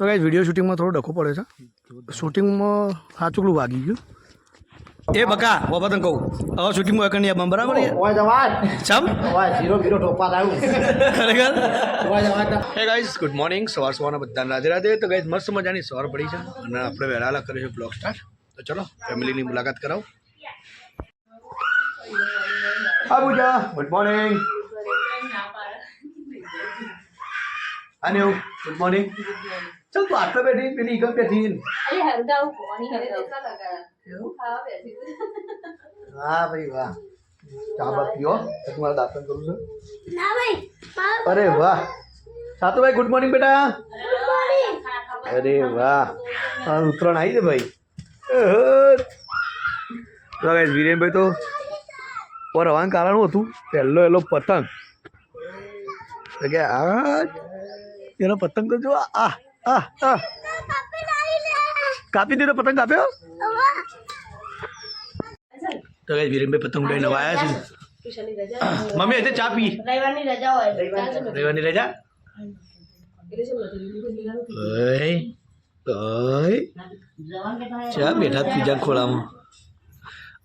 તો guys video શૂટિંગમાં થોડો ડખો પડે છે. શૂટિંગમાં સાચુકલું વાગી ગયું. એ બકા બાબા તને કહું હવે શૂટિંગમાં એકણ નહીં બરાબર છે ઓય જવાજ ચમ ઓય 0 ટોપા આવ્યું ખરેખર ઓય જવાજ. હે ગાઈસ ગુડ મોર્નિંગ. સવારના બધાને રાધે રાધે. તો ગાઈસ મસ્ત મજાની સવાર પડી છે અને આપણે વહેલા કરીશું બ્લોગ સ્ટાર્ટ. તો ચલો ફેમિલીની મુલાકાત કરાવો. હા પૂજા ગુડ મોર્નિંગ. અને ગુડ મોર્નિંગ. ચલ તું આટલો બેઠી પેલી ઈકમ બેઠી હા ભાઈ વાહ ચા બા પીઓ તમારા દાંતન કરું છું ના ભાઈ. અરે વાહ સાતુભાઈ ગુડ મોર્નિંગ બેટા. અરે વાહ ઉત્તરાયણ આવી છે ભાઈ. વિરેનભાઈ તો પર હવાનું કારણ હતું પહેલો એલો પતંગ કે આ એનો પતંગ તો જો આ કાપી દીધો પતંગ કાપ્યો. તો ગાઈસ વિરેનભાઈ પતંગ ઉડાઈને આવ્યા છે. મમ્મી આજે ચા પી રવિવારની રજા હોય. રવિવારની રજા ચા બેઠા પીજા ખોળામાં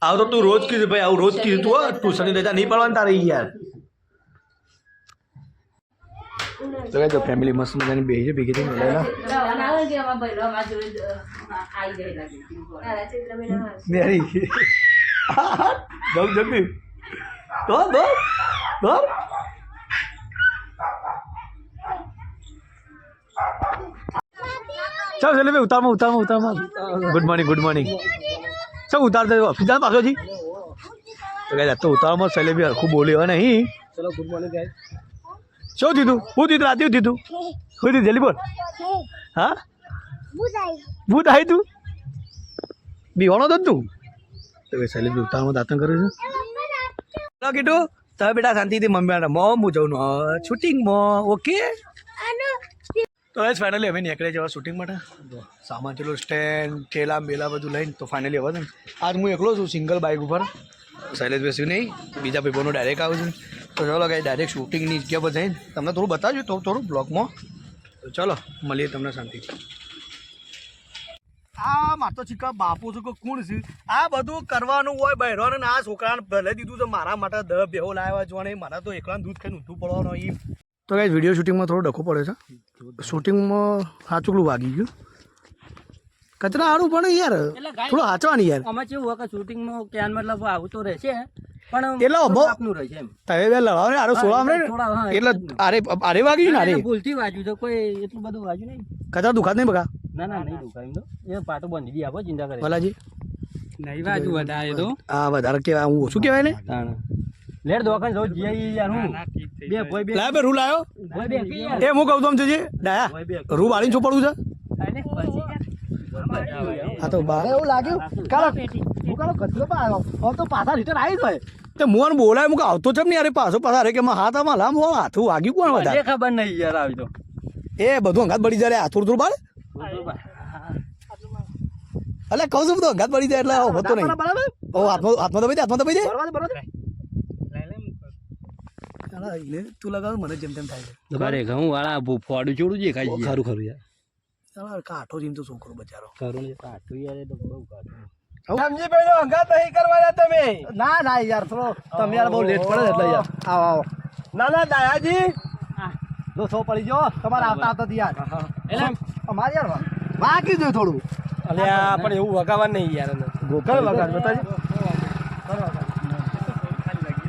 આવ તો તું રોજ કીધું ભાઈ આવું રોજ કીધું તું ટ્યુશનની રજા નહીં પાડવાની તારે યાર. તો કહે ફેમિલી મસ્ત મજાની બેસી છે ભેગી થઈને મળેલા જમી તો ચાલો ચાલો ભાઈ ઉતારમાં ગુડ મોર્નિંગ ચાલ ઉતાર દે સીધા પાછો જી. તો કહે તો ઉતારમાં સહેલે બી હરખું બોલી હોય નહીં. ચલો ગુડ મોર્નિંગ ગાય. શું દીધું હું દીધું રાતે દીધું શું દીધું જલ્દી બોલ. હા ભૂત આવી તું બીવાનો તો તું. તો ભાઈ સહેલે બી ઉતારમાં દાંતન કર્યું છે. ચલો કીધું તમે બેટા શાંતિથી મમ્મી હું જઉં શૂટિંગમાં ઓકે. તો બસ ફાઇનલી અમે નીકળે જવા શૂટિંગ માટે. સામાન ચલો સ્ટેન્ડ ઠેલા બેલા બધું લઈને તો ફાઇનલી હવે ને આજ હું એકલો છું સિંગલ બાઇક ઉપર. શૈલેષ બેસ્યું નહીં બીજા પેપરનો ડાયરેક્ટ આવું છું. તો ચલો કાંઈ ડાયરેક્ટ શૂટિંગની જગ્યા પર જઈને તમને થોડું બતાવજો તો થોડું બ્લોગમાં. તો ચલો મળીએ તમને શાંતિથી. આ માતો ચીકા બાપુ છું કે કોણ છે આ બધું કરવાનું હોય બહેરોને આ છોકરાને ભલે દીધું છે મારા માટે 10 બેહો લાવ્યા જોવા નહીં મારા તો એકલા દૂધ ખાઈને ઊંધું પડવાનું એમ. તો કાંઈ વિડીયો શૂટિંગમાં થોડો ડખો પડે છે. શૂટિંગમાં સાચુકલું વાગી ગયું. કચરા હારું પણ યાર થોડું હાચવાની યાર અમે કેવું હોય કે શૂટિંગમાં ક્યાં મતલબ આવું તો રહેશે પણ એટલે આપનું રહેશે એમ તમે બે લડાવ ને આરો સોળા અમને એટલે આરે વાગ્યું ને આરે ભૂલથી વાગ્યું તો કોઈ એટલું બધું વાગ્યું નહીં. કચરા દુખાત નહીં બકા ના નહીં દુખાય તો એ પાટો બંધી દી આપો ચિંતા કરે ભલાજી નહીં વાગ્યું વધારે તો હા વધારે કેવાય હું ઓછું કહેવાય ને લેર દોકાન જો જઈ યાર હું બે ભાઈ બે લાવ બે રૂ લાયો ભાઈ બે એ હું કહું તો છે ડાયા રૂ વાળીને છોપડવું છે. હા તો બાર એવું લાગ્યું કાલો હું કાલો કચરો પાડો હવે તો પાછા રિટર્ન આવી જાય તે મોન બોલાય મુક આવતો છે ને યાર પાછો અરે કે હાથ આમાં લાંબો હાથું વાગ્યું કોણ વધારે ખબર નહીં યાર આવી તો એ બધું અંગાત બળી જાય આ થોડું બાળ એટલે કહું છું બધું અંગાત બળી જાય એટલે હોતો નહીં હાથમાં દબાઈ દે તું લગાવ મને જેમ તેમ થાય છે ઘઉં વાળા ફોડું ચોડું છે ખાઈ ખરું યાર કાઠો જેમ તો છોકરો બચારો ખરું કાઠું યાર તો બહુ કાઠું સમજી ભાઈ અંગાત નહીં કરવાના તમે ના યાર થોડો તમે યાર બહુ લેટ પડે એટલે યાર આવો ના દાયાજી જો સો પડી જો તમારે આવતા યાર એટલે અમારે યાર બાકી જો થોડું અલ્યા પણ એવું વગાવવા નહીં યાર ગોકળ વગાડ બતાજી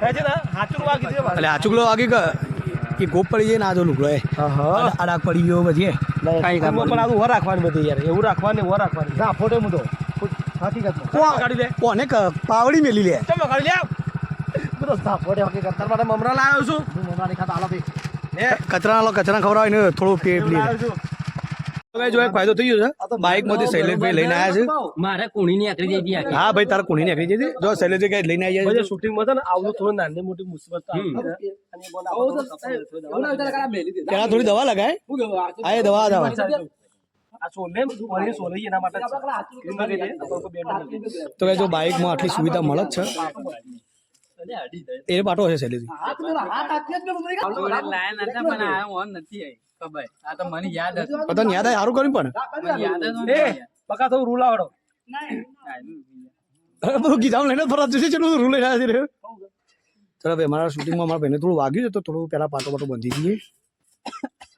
એટલે હાચુકલો વાગી ગયો એ ગોપ પડી જાય ના જો લુકડો આડાક પડી ગયો પછી પણ આવું વર રાખવાનું બધું યાર એવું રાખવાનું વર રાખવાનું ના ફોટો મુદો કોને પાવડી મેલી લે ચમ કાઢી લે બધો ફોટો હકીકત તાર માટે મમરા લાવ્યો છું મમરા ની ખાતા આલો ભઈ કચરા ખવડાવે ને થોડું પેટ લે જો એક ફાયદો થઈ ગયો છે બાઇક માંથી શૈલેષભાઈ લઈને આવ્યા છે મારે કોણીની આકરી જઈ હતી હા ભાઈ તારા કોણીની આકરી જઈ જો શૈલેષભાઈ કઈ લઈને આવ્યા છે શૂટિંગ માં ને આવલું થોડું નાની મોટી મુસીબત ત્યાં થોડી દવા લગાય આ દવા આ સોલે સોલે એના માટે તો જો બાઇકમાં આટલી સુવિધા મળે જ છે એ પાટો છે શૈલેષજી ખબર આ તો મને યાદ હતું પતંગ યાદ આવે સારું કર્યું પણ મને યાદ હતું એ બકા થોડું રૂલ આવડો બધું ગીધામ લઈને ફરજ જશે ચલો રૂલ લઈને આવી રહ્યો ચાલો ભાઈ મારા શૂટિંગમાં મારા ભાઈને થોડું વાગ્યું છે તો થોડું પહેલાં પાટો પાટો બંધી દઈએ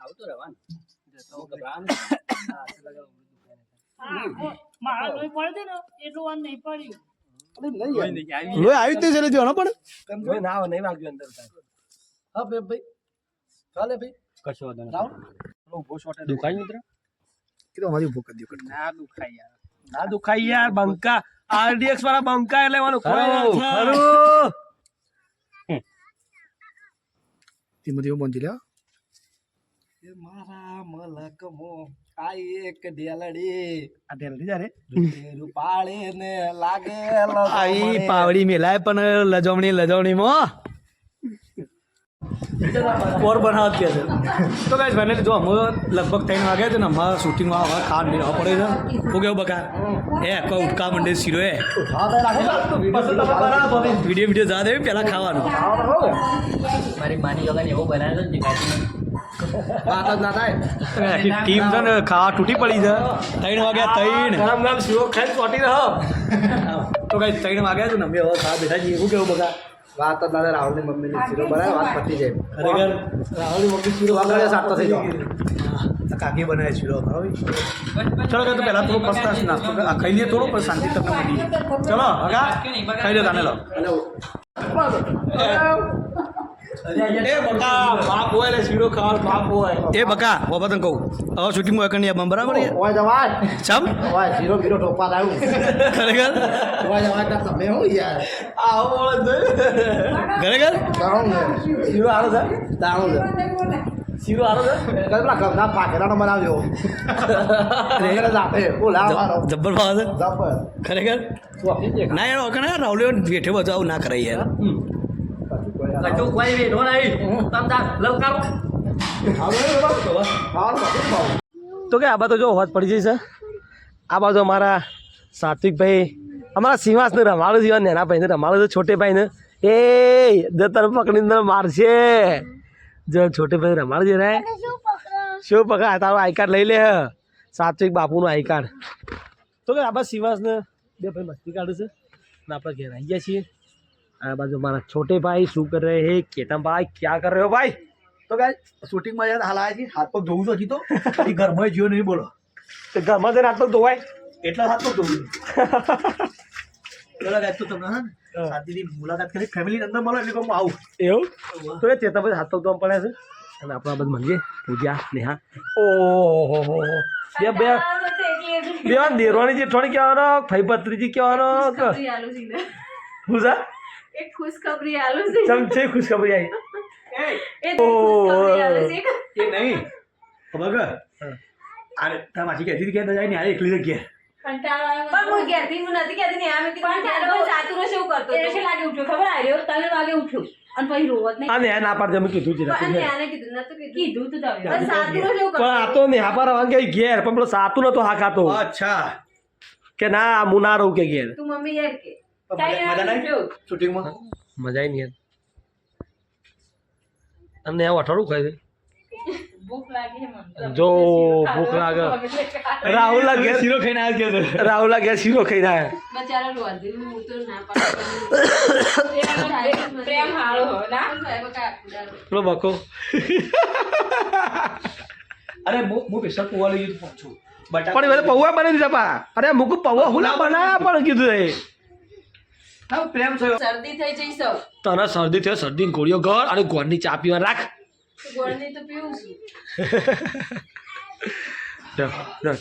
આવતો રહેવાનું લોહી આવી જ નહીં છે પણ કોઈ ના આવે નહીં વાગ્યું અંદર હા ભાઈ ચાલે ભાઈ કશો વાંધો નહીં. રાવ ઉભો શોટે દુખાય મિત્ર એ તો અમારી ઉભો કરી દો કટ ના દુખાય યાર ના દુખાઈ યાર બંકા આરડીએક્સ વાળા બંકા એટલે લેવાનું ખરું. ધીમે ધીમે બંધી લે મારા મલક મો આઈ એક ઢેલડી આ ઢેલડી જા રે રૂપાળે ને લાગે આઈ પાવડી મેલાય પણ લજવણીમાં ઓર બનાવત કે છે તો ગાઈસ ફાઇનલી જો અમે લગભગ 3 વાગ્યા છે ને અમારા શૂટિંગમાં હવે ખાંડ નહીં પડે છે હું કેવું બકા એ કોઈ ઉટકા મંડે શીરો એ વિડીયો જા દે પહેલાં ખાવાનું મારી માની જોગન એવો બનાવ્યો ને વાત જ ના થાય આખી ટીમ છે ને ખાવા તૂટી પડી છે 3 વાગ્યા 3 ગરમ ગરમ શીરો ખાઈ ચોટી રહો તો ગાઈસ 3 વાગ્યા છે ને અમે હવે ખાવા બેઠા છીએ હું કેવું બકા વાત જ ના થાય રાહુલની મમ્મીની શીરો બનાવે વાત પતી જાય ખરેખર રાહુલની મમ્મી શીરો વગર સાતો થઈ જાવ કાકી બનાવે શીરો ચલો કે તો પહેલાં થોડો ફર્સ્ટ ક્લાસ નાસ્તો ખાઈ લઈએ થોડો પણ શાંતિ તમને મળી ચલો હગા ખાઈ લો તાને લો એ બકા બાપ હોય ને શીરો ખાવા બાપ હોય એ બકા બાબા તને કહું હવે શૂટિંગમાં એક નહીં બરાબર છે ઓય જવાય ચમ ઓય શીરો બીરો ઠોકવા આવ્યું ખરેખર ઓય જવાય તો તમે હો યાર આવો બોલે ખરેખર દાણું ને શીરો આરો છે દાણું છે શીરો આરો છે કેટલા ઘરના પાકેલાનો બનાવજો રેગડે જાપે બોલાવાનો જબ્બર ભાવ છે જબર ખરેખર ના યાર ઓકે ના રાવલે બેઠે બધું આવું ના કરાય યાર કચું કોઈ વેઠો નહીં તમતા લલકારો તો કે આ બાજુ જો હોત પડી જઈ છે આ બાજુ અમારા સાત્વિકભાઈ અમારા સિંહાસને રમાડું છે નેના ભાઈને રમાડું છે છોટે ભાઈને એ તને પકડીને મારશે જો છોટે ભાઈ રમાડું છે ને શું પકડ તારું આઈ કાર્ડ લઈ લે સાત્વિક બાપુનું આઈ કાર્ડ તો કે આ બાજુ સિંહાસને બે ભાઈ મસ્તી કાઢે છે ને આપણે ઘેર આવી ગયા છીએ આ બાજુ મારા છોટે ભાઈ શું કર રહે હે કેતમ ભાઈ ક્યાં કર રહે હો ભાઈ તો ગાય શૂટિંગમાં યાર હાલ આવ્યા છે હાથ પગ ધોવું છું હજી તો એ ઘરમાં જીવો નહીં બોલો તો ઘરમાં જઈને આટલું ધોવાય એટલા હાથ પગ ધોવું પેલા ગાય તો તમને હા ને શાંતિથી મુલાકાત કરી ફેમિલી અંદર મળો એટલે હું આવું એવું તો એ ચેતા પછી હાથ પગ ધોવા પડે છે અને આપણે આ બધું મળીએ પૂજા નેહા ઓહો બે બે બે દેરવાણી જેઠવાણી કહેવાનો ભાઈ ભત્રીજી કહેવાનો શું છે એક ખુશખબરી આલુ છે ચમચે ખુશખબરી આવી એ ખુશખબરી આલુ છે એ નહીં ખબર કે અરે તાર માસી કહેતી હતી કે જાય ને અરે એકલી જગ્યાએ પણ હું ઘેરથી હું નથી કહેતી ને આમે કીધું પણ સાતુરો શું કરતો એ છે લાગે ઉઠ્યો ખબર આવ્યો 3 વાગે ઉઠ્યો અને પછી રોવત નહીં અને ના પાડ જમે કીધું છે અને આને કીધું નતું કીધું તું તમે પણ સાતુરો શું પણ આ તો નેહા પર વાંગે ઘેર પણ પેલો સાતું નતો હા ખાતો અચ્છા કે ના હું ના રહું કે ઘેર તું મમ્મી યાર કે મજા નહીં શૂટિંગમાં મજા નહીં યાર તમને આ અઠવાડું ખાય છે ભૂખ લાગી છે મને જો ભૂખ લાગે રાહુલ લાગે શીરો ખાઈને આવ્યા છે રાહુલ લાગે શીરો ખાઈને આવ્યા બચારા રોધી હું તો ના પાડું પ્રેમ હાળો હો ના પેલો બકો અરે હું પેશર પોવા લઈ ગયો છું પણ એ પૌવા બની દીધા પા અરે મુકુ પૌવા હું ના બનાયા પણ કીધું એ પ્રેમ થયો શરદી થઈ જઈ સૌ તને શરદી થયો શરદી ગોળીઓ ઘર અને ગોળની ચા પીવા રાખ ગોળની તો પીવું છું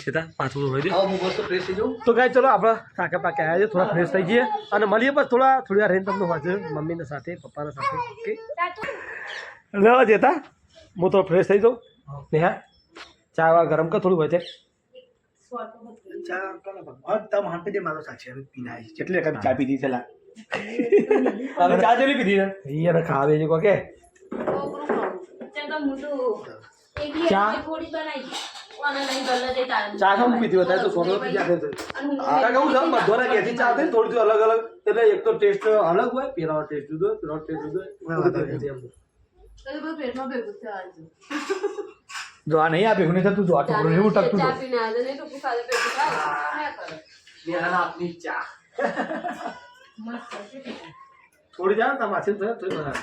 ચેતા પાછું હોય દે આવો હું મસ્ત ફ્રેશ થઈ જાઉં તો ગાય ચલો આપણે થાકે પાકે આવ્યા છે થોડા ફ્રેશ થઈ જઈએ અને મળીએ પછી થોડી વાર રહીને તમને વાંચે મમ્મીના સાથે પપ્પાના સાથે ઓકે લેવા જતા હું તો ફ્રેશ થઈ જાઉં નેહા ચા વા ગરમ કર થોડું હોય છે ચા ભગવાન તમ હાંપી દે મારો સાક્ષી હવે પીના કેટલી રકમ ચા પીધી છે લા હવે ચા જેટલી પીધી છે અહીંયા ખાવે છે કોકે ચા થોડી બનાવી અને નહીં ગલ્લા જઈ તારે ચા ખાવું પીધી વધારે તો સોનો પી જાય છે આ કહું છું બધોના કેથી ચા થાય થોડી અલગ અલગ એટલે એક તો ટેસ્ટ અલગ હોય પેલા ટેસ્ટ જુદો પેલો ટેસ્ટ જુદો પેટમાં ભેગું થવા જો આ નહીં આપે નહીં થતું જો આ ટુકડું એવું ટકતું ચા પીને આજે નહીં ટૂંકું ખાધું પેટું ખાય કરે બેહાના આપની ચા થોડી જાણ તમારે થોડી બનાવ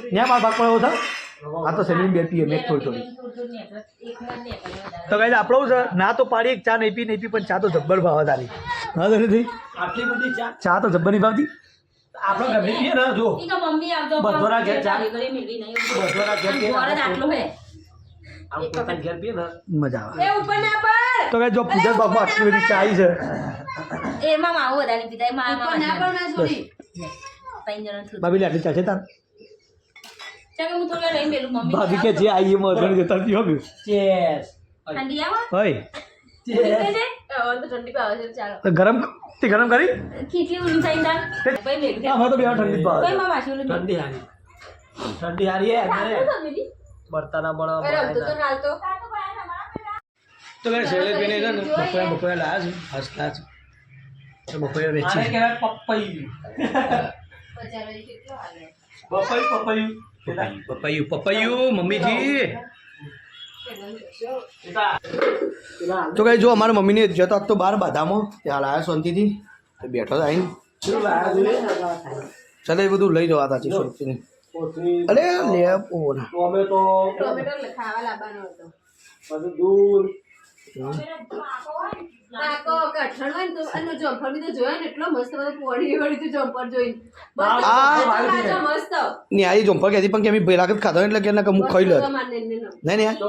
ત્યાં મારા ભાગ પડ્યો છે આ તો સેલિંગ બે પીએ મેં થોડી તો ગાઈસ આપણો છે ના તો પાડી એક ચા નહીં પી પણ ચા તો જબ્બર ભાવે તારી હા તો નથી આટલી બધી ચા ચા તો જબ્બર નહીં ભાવતી આપણે ગમે પીએ ને જો ઈ તો મમ્મી આવતો બધોના ઘેર ચા ઘરે મિલી નહીં બધોના ઘેર પીએ ઘરે જ આટલું હે આમ પોતાના ઘેર પીએ ને મજા આવે એ ઉપર ના પર તો ગાઈસ જો પૂજા બાપમાં આટલી બધી ચા આવી છે એમાં માવો વધારે પીતા એ મામા ના પર ના છોડી ત્રણ જણા છું ભાભી આટલી ચા છે તાર ચાકે હું થોડી વાર રહીને મેલું મમ્મી ભાભી કે જે આવી એમાં ઘણી જતા પીવો કે ચેસ ઠંડી આવો હોય ઠંડી છે હવે તો ઠંડી પાવે છે ચાલો તો ગરમ તે ગરમ કરી ખીચડી ઉની થઈ દાન ભાઈ મેલું આમાં તો બે ઠંડી જ ભાવે ભાઈ મામા શું લે ઠંડી હારી હે અરે બળતાના બળો તો ગાઈસ શૈલેષભાઈને છે ને બપોરે લાયા છે હસતા છે તો બપોરે વેચી આને કહેવાય પપૈયું પપૈયું પપૈયું મમ્મીજી તો કઈ જો અમારા મમ્મીને જતો તો બાર બાધામાં ત્યાં લાયા શાંતિથી બેઠો આવીને ચાલે એ બધું લઈ જવા હતા શાંતિથી અરે લે ઓના ટોમેટો ખાવા લાવવાનો હતો બધું દૂધ કાકો કઠણ હોય ને તો અને જમ્પર બી તો જોયો ને એટલો મસ્ત બધો પોડી વળી તો જમ્પર જોઈને મસ્ત ની આ જમ્પર કહેતી પણ કે અમે ભેલા જ ખાધો એટલે કે ના હું ખાઈ લો નહીં નહીં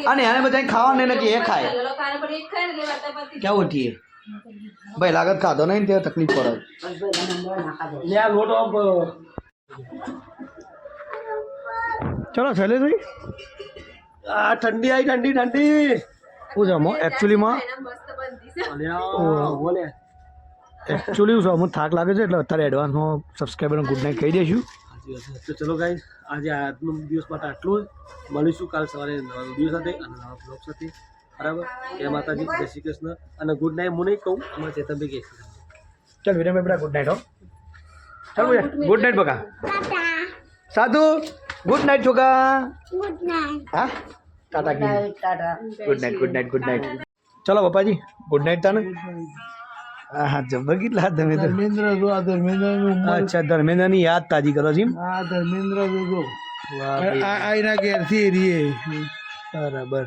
અને એને બધા ખાવા ને કે એ ખાય કેવું ઉઠીએ ભાઈ લાગત ખાધો નહીં ત્યાં તકલીફ પડે ને આ લોટ ઓફ ચલો શૈલેષભાઈ આ ઠંડી આવી ઠંડી હું જમો એકચ્યુઅલીમાં બોલે એકચ્યુઅલી શું અમુક થાક લાગે છે એટલે અત્યારે એડવાન્સમાં સબસ્ક્રાઈબરને ગુડ નાઇટ કહી દઈશું તો ચલો ગાઈસ આજે આજનો દિવસ માટે આટલું જ મળીશું કાલ સવારે નવા વિડીયો સાથે અને નવા બ્લોગ સાથે બરાબર જય માતાજી જય શ્રી કૃષ્ણ અને ગુડ નાઇટ હું નહીં કહું અમારે ચેતનભાઈ કહે ચાલ વિનય બેટા ગુડ નાઇટ હો ચાલ ગુડ નાઇટ બકા સાધુ ગુડ નાઇટ છોકા હા ટાટા કી ગુડ નાઇટ ચલો પપ્પાજી ગુડ નાઇટ તાને હા જબર કેટલા તમે તો અચ્છા ધર્મેન્દ્રની યાદ તાજી કરો છો ધર્મેન્દ્ર જોજો આઈના ઘેરથી એરીએ બરાબર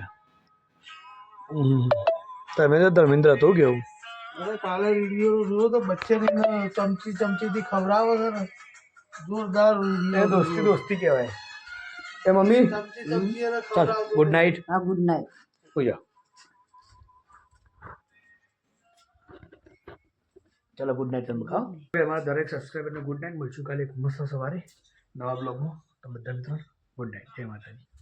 તમે તો ધર્મેન્દ્ર હતો કેવું અરે કાલે વિડીયો જોયો તો બચ્ચેને ચમચીથી ખવડાવો છે ને જોરદાર એ દોસ્તી કહેવાય એ મમ્મી ચાલ ગુડ નાઇટ હા ગુડ નાઇટ પૂજા ચલો ગુડ નાઇટ તમે ખાઓ અમારા દરેક સબસ્ક્રાઈબરને ગુડ નાઇટ મળશું કાલે એક મસ્ત સવારે નવા બ્લોગમાં તો બધા મિત્રો ગુડ નાઇટ જય માતાજી